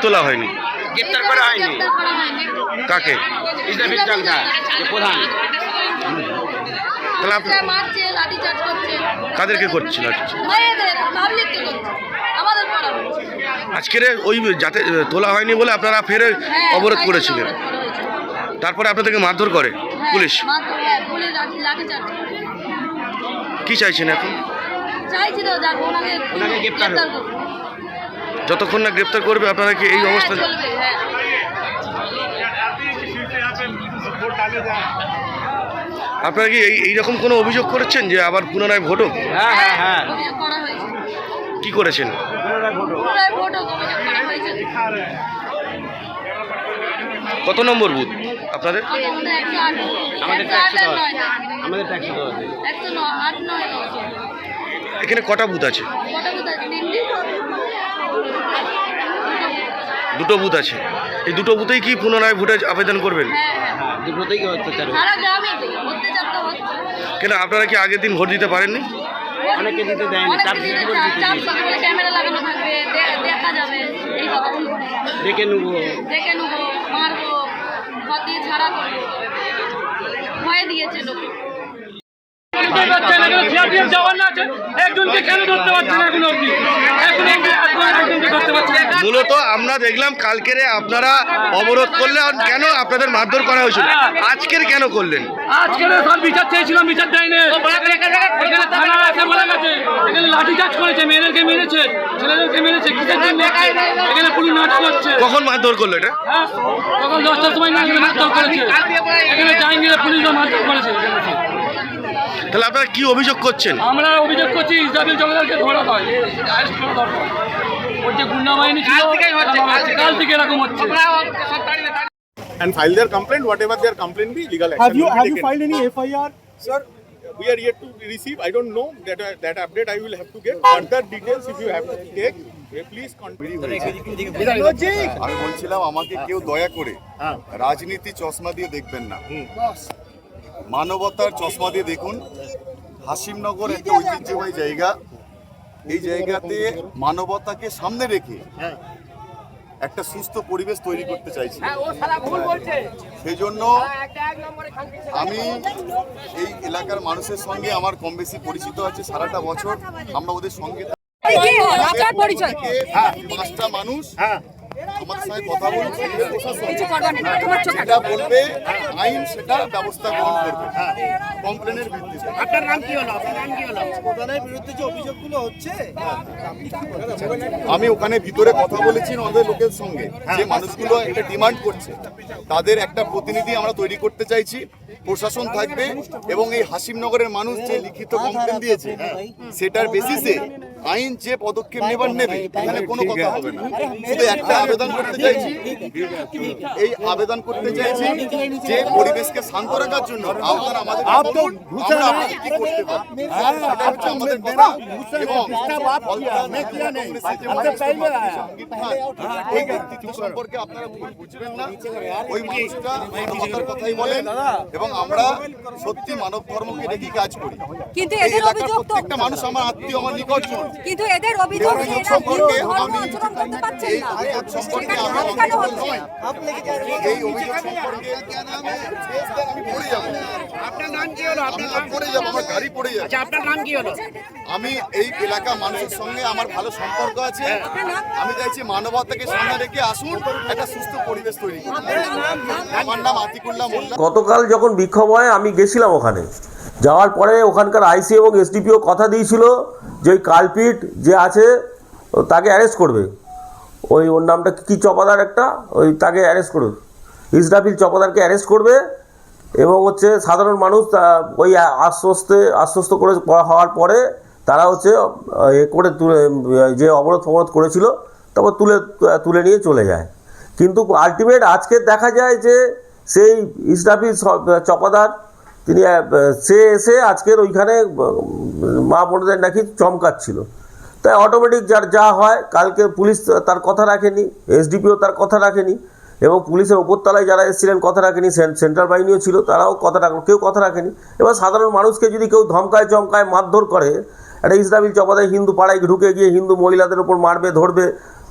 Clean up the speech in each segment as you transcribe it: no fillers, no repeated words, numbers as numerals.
তোলা হয়নি? গ্রেপ্তার করা হয়নি। কাকে? ইসরাফিল জগদা যে প্রধান। তাহলে আপনি মারছে, লাঠি চার্জ করছে। কাদেরকে করছিল? মেয়েদের, পাবলিককে করছে। আমাদের পাড়া হচ্ছে। আজকের ওই যাতে তোলা হয়নি বলে আপনারা ফের অবরোধ করেছিলেন, তারপরে আপনাদেরকে মারধর করে পুলিশ? পুলিশ লাঠি চার্জ করে। কি চাইছেন এখন? চাইছি তো যাক ওনাকে গ্রেপ্তার করবে। যতক্ষণ না গ্রেপ্তার করবে আপনারা কি এই অবস্থা? চলবে, হ্যাঁ। আপনারা কি এইরকম কোনো অভিযোগ করেছেন যে আবার পুনরায় ভোট হোক? হ্যাঁ হ্যাঁ হ্যাঁ অভিযোগ করা হয়েছে। কি করেছেন? পুনরায় ভোট হোক অভিযোগ করা হয়েছে। কত নম্বর বুথ আপনাদের? আমাদের ট্যাক্সি দেওয়া আছে। আমাদের ট্যাক্সি দেওয়া আছে। 108 এখানে কটা বুথ আছে? কটা বুথ আছে? 3টি। দুটো বুথ আছে। এই দুটো বুথেই কি পুনরায় ভোটে আবেদন করবেন? হ্যাঁ হ্যাঁ। হ্যাঁ দুটোতেই অত্যাচার হচ্ছে। সারা গ্রামে হচ্ছে চাপটা হচ্ছে। কেন আপনারা কি আগের দিন ভোট দিতে পারেননি? অনেকে দিতে দেয়নি, চাপ দিতে বলে ক্যামেরা লাগানো থাকবে, দেখা যাবে এই কথাগুলো। দেখে নেবো, দেখে নেবো, মারবো, ঘর দিয়ে ছাড়া করবো, ভয় দিয়েছে লোকে। মূলত আমরা দেখলাম কালকেরে আপনারা অবরোধ করলে কেন আপনাদের মারধর করা হয়েছিল, আজকের কেন করলেন? আজকের সব বিচার চেয়েছিলাম, বিচার দেয়নি। এখানে থানা আছে বলে গেছে, এখানে লাঠিচার্জ করেছে, মেয়েদেরকে মেরেছে, ছেলেদেরকে মেরেছে। কিসের জন্য এখানে পুলিশ নাটক হচ্ছে? কখন মারধর করলো এটা? হ্যাঁ তখন 10টার সময় না মারধর করেছে। এখানে জাহাঙ্গীরের পুলিশও মারধর করেছে। তাহলে আপনারা কি অভিযোগ করছেন? আমরা অভিযোগ করছি ইসরাফিল জগদারকে ধরা হয়, অ্যারেস্ট করা দরকার। ওর যে গুন্ডা বাহিনী ছিল কাল থেকে এরকম হচ্ছে। And file their complaint, whatever their complaint be, legal action. Have you filed any FIR? Sir, we are yet to receive. I don't know that update. I will have to get further details. If you have to take, please contact. আমি বলছিলাম আমাকে কেউ দয়া করে রাজনীতি চশমা দিয়ে দেখবেন না, মানবতার চশমা দিয়ে দেখুন। হাসিমনগর একটা ঐতিহ্যবাহী জায়গা, এই জায়গাতে মানবতাকে সামনে রেখে একটা সুস্থ পরিবেশ তৈরি করতে চাইছি। সেই জন্য আমি এই এলাকার মানুষের সঙ্গে আমার কম বেশি পরিচিত আছে, সারাটা বছর আমরা ওদের সঙ্গে 5টা মানুষ আমার সঙ্গে কথা বলছে, যেটা বলবে আইন সেটা ব্যবস্থা গ্রহণ করবে কমপ্লেনের ভিত্তিতে। আপনার নাম কি হলো? প্রধানের বিরুদ্ধে যে অভিযোগগুলো হচ্ছে, আমি ওখানে ভিতরে কথা বলেছি আমাদের লোকের সঙ্গে, যে মানুষগুলো একটা ডিমান্ড করছে তাদের একটা প্রতিনিধি আমরা তৈরি করতে চাইছি, প্রশাসন থাকবে এবং এই হাসিমনগরের মানুষ যে লিখিত কমপ্লেন দিয়েছে সেটার বেসিসে আইন যে পদক্ষেপ নেবে, এখানে কোনো কথা হবে না। শুধু একটা আবেদন করতে চাইছি, এই আবেদন করতে চাইছি যে পরিবেশকে শান্ত রাখার জন্য আপনারা আমাদের কি করতে পারি, সেটা হচ্ছে আমাদের কথা। এবং ওই ব্যক্তিত্ব সম্পর্কে আপনারা ভুল বুঝবেন না, ওই মানুষটা মানবতার কথাই বলেন এবং আমরা সত্যি মানব ধর্মকে রেখে কাজ করি। কিন্তু এই এদের এলাকার অভিযোগ প্রত্যেকটা মানুষ আমার আত্মীয়, আমার নিকটজন। কিন্তু এদের অভিযোগ সম্পর্কে আমি আচরণ করতে পারছেন এই না। অভিযোগ সম্পর্কে আমি কেন হচ্ছে? এই অভিযোগ সম্পর্কে আমি পড়ে যাবো। আপনার নাম কি হলো? আমি পড়ে যাবো, আমার গাড়ি পড়ে যাবে। আপনার নাম কি হলো? আমি এই এলাকা মানুষের সঙ্গে আমার ভালো সম্পর্ক আছে, আমি চাইছি মানবতাকে সামনে রেখে আসুন, একটা সুস্থ পরিবেশ তৈরি করুন। আমার নাম আতিকুল্লাহ মোল্লা। গতকাল যখন বিক্ষোভ হয় আমি গেছিলাম ওখানে, যাওয়ার পরে ওখানকার আইসি এবং এসডিপিও কথা দিয়েছিল যে ওই কালপিট যে আছে তাকে অ্যারেস্ট করবে। ওর নামটা কি চপাদার একটা, তাকে অ্যারেস্ট করবে, ইসরাফিল চপাদারকে অ্যারেস্ট করবে এবং সাধারণ মানুষ ওই আশ্বস্ত করে হওয়ার পরে তারা যে অবরোধ করেছিল তারপর তুলে নিয়ে চলে যায়। কিন্তু আলটিমেট আজকে দেখা যায় যে সেই ইসরাফিল চপাদার তিনি এসে আজকের ওইখানে মা বোনদের নাকি চমকাচ্ছিল। তাই অটোমেটিক যা হয়, কালকে পুলিশ তার কথা রাখেনি, এসডিপিও তার কথা রাখেনি এবং পুলিশের ওপরতলায় যারা এসেছিলেন কথা রাখেনি, সেন্ট্রাল বাহিনীও ছিল তারাও কেউ কথা রাখেনি। এবার সাধারণ মানুষকে যদি কেউ ধমকায় মারধর করে, একটা ইসরাফিল চপাদার হিন্দু পাড়ায় ঢুকে গিয়ে হিন্দু মহিলাদের উপর মারবে, ধরবে,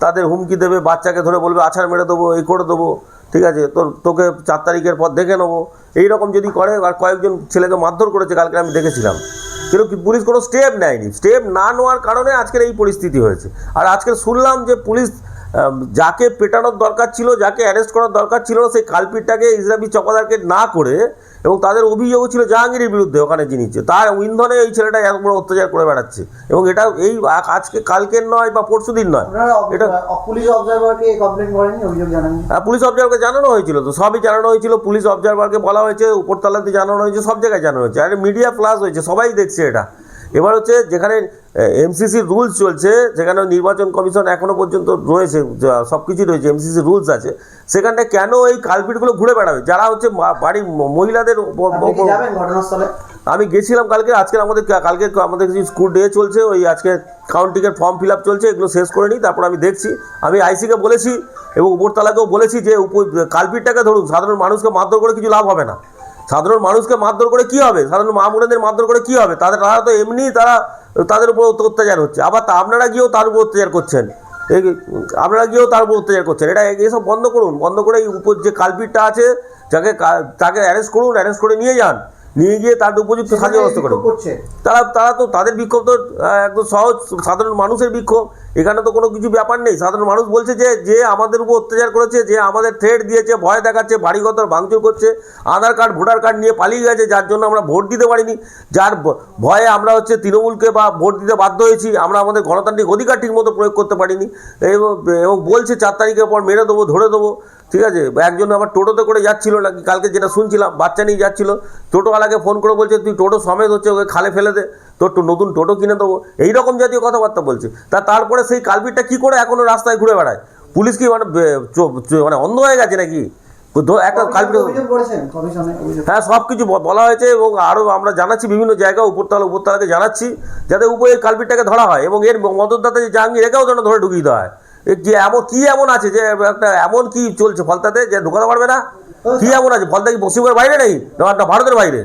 তাদের হুমকি দেবে, বাচ্চাকে ধরে বলবে আছাড় মেরে দেবো, এই করে দেবো, ঠিক আছে, তোকে 4 তারিখের পর দেখে নেবো, এইরকম যদি করে। আর কয়েকজন ছেলেকে মারধর করেছে কালকে আমি দেখেছিলাম, কিন্তু পুলিশ কোনো স্টেপ নেয়নি। স্টেপ না নেওয়ার কারণে আজকের এই পরিস্থিতি হয়েছে। আর আজকে শুনলাম যে পুলিশ যাকে পেটানোর দরকার ছিল, যাকে অ্যারেস্ট করার দরকার ছিল না, সেই কালপিটটাকে ইসরাফিল চকোদারকে না করে, এবং তাদের অভিযোগ ছিল জাহাঙ্গীরের বিরুদ্ধে ওখানে যিনি, তার ইন্ধনে এই ছেলেটা এত বড় অত্যাচার করে বেড়াচ্ছে। এবং এটা এই আজকে কালকের নয় বা পরশু দিন নয়, এটা পুলিশ অবজারভারকে কমপ্লেন করেনি, অভিযোগ জানাননি? পুলিশ অবজারভারকে জানানো হয়েছিল, তো সবই জানানো হয়েছিল। পুলিশ অবজারভারকে বলা হয়েছে, উপরতলাতে জানানো হয়েছে, সব জায়গায় জানানো হয়েছে। আর মিডিয়া প্লাস হয়েছে, সবাই দেখছে এটা। এবার হচ্ছে যেখানে এমসিসির রুলস চলছে, যেখানে নির্বাচন কমিশন এখনো পর্যন্ত রয়েছে, সব কিছুই রয়েছে, এমসিসি রুলস আছে, সেখানটায় কেন এই কালপিটগুলো ঘুরে বেড়াবে যারা হচ্ছে বাড়ির মহিলাদের ঘটনাস্থলে? আমি গেছিলাম কালকে। আজকে আমাদের কিছু স্কুল ডে চলছে, ওই আজকে কাউন্টিংয়ের ফর্ম ফিল আপ চলছে, এগুলো শেষ করে নিই, তারপর আমি দেখছি। আমি আইসিকে বলেছি এবং উপরতলাকেও বলেছি যে কালপিটটাকে ধরুন, সাধারণ মানুষকে মারধর করে কিছু লাভ হবে না। সাধারণ মানুষকে মারধর করে কি হবে, সাধারণ মা বোনেদের মারধর করে কি হবে, তারা তো এমনি তাদের উপর অত্যাচার হচ্ছে, আবার আপনারা গিয়েও তার উপর অত্যাচার করছেন, এটা এসব বন্ধ করুন। বন্ধ করে এই উপর যে কালপিটটা আছে তাকে অ্যারেস্ট করুন, অ্যারেস্ট করে নিয়ে যান, নিয়ে গিয়ে তার উপযুক্ত শাস্তির ব্যবস্থা করুন। তারা তো তাদের বিক্ষোভ তো একদম সহজ সাধারণ মানুষের বিক্ষোভ, এখানে তো কোনো কিছু ব্যাপার নেই। সাধারণ মানুষ বলছে যে আমাদের উপর অত্যাচার করেছে, যে আমাদের থ্রেট দিয়েছে, ভয় দেখাচ্ছে, বাড়িঘর ভাঙচুর করছে, আধার কার্ড ভোটার কার্ড নিয়ে পালিয়ে গেছে, যার জন্য আমরা ভোট দিতে পারিনি, যার ভয়ে আমরা হচ্ছে তৃণমূলকে বা ভোট দিতে বাধ্য হয়েছি, আমরা আমাদের গণতান্ত্রিক অধিকার ঠিকমতো প্রয়োগ করতে পারিনি, এবং বলছে 4 তারিখের পর মেরে দেবো, ধরে দেবো, ঠিক আছে। একজন আবার টোটোতে করে যাচ্ছিল নাকি, কালকে যেটা শুনছিলাম, বাচ্চা নিয়ে যাচ্ছিল, টোটোওয়ালাকে ফোন করে বলছে তুই টোটো সমেত হচ্ছে ওকে খালে ফেলে দে, তোর নতুন টোটো কিনে দেবো, এইরকম জাতীয় কথাবার্তা বলছে। তারপরে সেই কালপিটটা কি করে এখনো রাস্তায় ঘুরে বেড়ায়? পুলিশ কি মানে অন্ধ হয়ে গেছে নাকি? একটা কালপিট, হ্যাঁ, সব কিছু বলা হয়েছে এবং আরও আমরা জানাচ্ছি বিভিন্ন জায়গায়, উপরতলাকে জানাচ্ছি যাতে উপরে কালপিটটাকে ধরা হয়, এবং এর মদতদাতা যে জাহাঙ্গীর, একেও যেন ধরে ঢুকিয়ে দেওয়া হয়। কি এমন আছে যে একটা এমন কি চলছে ফলতাতে যে ঢোকাতে পারবে না? কি এমন আছে? ফলতা কি পশ্চিমবঙ্গের বাইরে নেই না ভারতের বাইরে?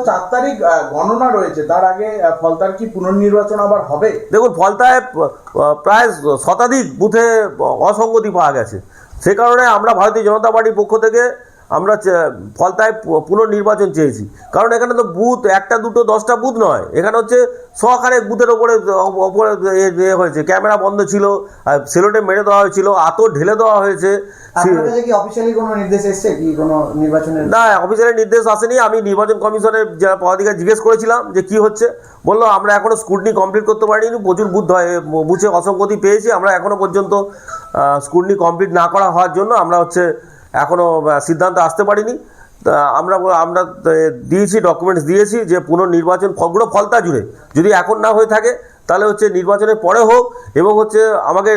4 তারিখ গণনা রয়েছে, তার আগে ফলতার কি পুনর্নির্বাচন আবার হবে? দেখুন, ফলতায় প্রায় শতাধিক বুথে অসঙ্গতি পাওয়া গেছে, সে কারণে আমরা ভারতীয় জনতা পার্টির পক্ষ থেকে আমরা ফলতায় পুনর্নির্বাচন চেয়েছি। কারণ এখানে তো বুথ 1টা 2টো 10টা বুথ নয়, এখানে হচ্ছে শখানেক বুথের ওপরে হয়েছে, ক্যামেরা বন্ধ ছিল, সেলোটে মেরে দেওয়া হয়েছিল, আতর ঢেলে দেওয়া হয়েছে। না, অফিসিয়ালি নির্দেশ আসেনি। আমি নির্বাচন কমিশনের যারা পদাধিকারী জিজ্ঞেস করেছিলাম যে কি হচ্ছে, বললো আমরা এখনও স্ক্রুটিনি কমপ্লিট করতে পারিনি, প্রচুর বুথে অসঙ্গতি পেয়েছি, আমরা এখনও পর্যন্ত স্ক্রুটিনি কমপ্লিট না করা হওয়ার জন্য আমরা এখনও সিদ্ধান্ত আসতে পারিনি। আমরা দিয়েছি, ডকুমেন্টস দিয়েছি যে পুনর্নির্বাচন পুরো ফলতা জুড়ে যদি এখন না হয়ে থাকে তাহলে নির্বাচনের পরে হোক। এবং আমাকে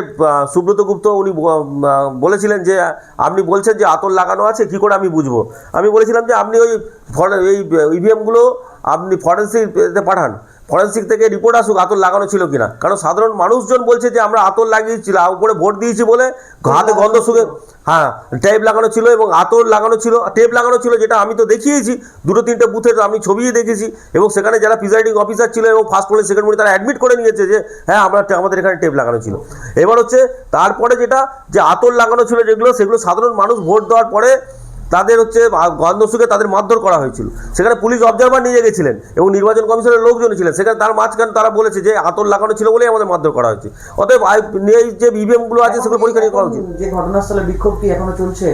সুব্রত গুপ্ত উনি বলেছিলেন যে আপনি বলছেন যে আতর লাগানো আছে, কি করে আমি বুঝবো? আমি বলেছিলাম যে আপনি এই ইভিএমগুলো আপনি ফরেন্সিকতে পাঠান, ফরেন্সিক থেকে রিপোর্ট আসুক আতর লাগানো ছিল কিনা। কারণ সাধারণ মানুষজন বলছে যে আমরা আতর লাগিয়েছিলাম, উপরে ভোট দিয়েছি বলে হাতে গন্ধ শুকে, হ্যাঁ, টেপ লাগানো ছিল এবং আতর লাগানো ছিল, টেপ লাগানো ছিল, যেটা আমি তো দেখিয়েছি 2-3টে বুথে, আমি ছবিই দেখেছি। এবং সেখানে যারা প্রিজাইডিং অফিসার ছিল এবং ফার্স্ট পোলিং সেকেন্ড পোলিং, তারা অ্যাডমিট করে নিয়েছে যে হ্যাঁ আমাদের এখানে টেপ লাগানো ছিল। এবার তারপরে যে আতর লাগানো ছিল সেগুলো সাধারণ মানুষ ভোট দেওয়ার পরে তাদের গন্ধ শুকে তাদের মারধর করা হয়েছিল। সেখানে পুলিশ অবজারভার নিয়ে গেছিলেন এবং নির্বাচন কমিশনের লোকজন ছিলেন, সেখানে তার মাঝখানে তারা বলেছে যে আতর লাগানো ছিল বলেই আমাদের মারধর করা হয়েছে। অতএব এই যে ইভিএমগুলো আছে সেগুলো পরীক্ষা নিয়ে করা উচিত। যে ঘটনাস্থলে বিক্ষোভ কি এখনো চলছে?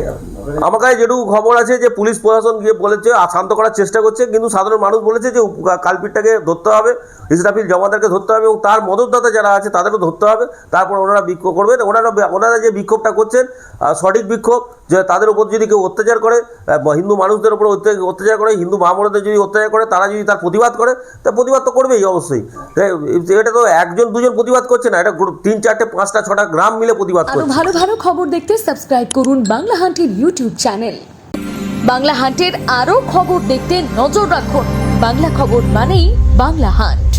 আমার কাছে যেটুকু খবর আছে যে পুলিশ প্রশাসন গিয়ে বলেছে শান্ত করার চেষ্টা করছে, কিন্তু সাধারণ মানুষ বলেছে যে কালপিটটাকে ধরতে হবে, ইসরাফিল জমাদারকে ধরতে হবে এবং তার মদতদাতা যারা আছে তাদেরও ধরতে হবে, তারপর ওনারা বিক্ষোভ করবেন। ওনারা যে বিক্ষোভটা করছেন সঠিক বিক্ষোভ, যে তাদের উপর যদি কেউ অত্যাচার করে, হিন্দু মানুষদের উপর অত্যাচার করে, হিন্দু মা বোনেদের যদি অত্যাচার করে, তারা যদি তার প্রতিবাদ করে, তা প্রতিবাদ তো করবেই অবশ্যই। এটা তো 1-2জন প্রতিবাদ করছে না, এটা 3-4-5-6টা গ্রাম মিলে প্রতিবাদ করছে। ভালো ভালো খবর দেখতে সাবস্ক্রাইব করুন বাংলা হান্টের ইউটিউব চ্যানেল। বাংলা হান্টের আরও খবর দেখতে নজর রাখুন। বাংলা খবর মানেই বাংলা হান্ট।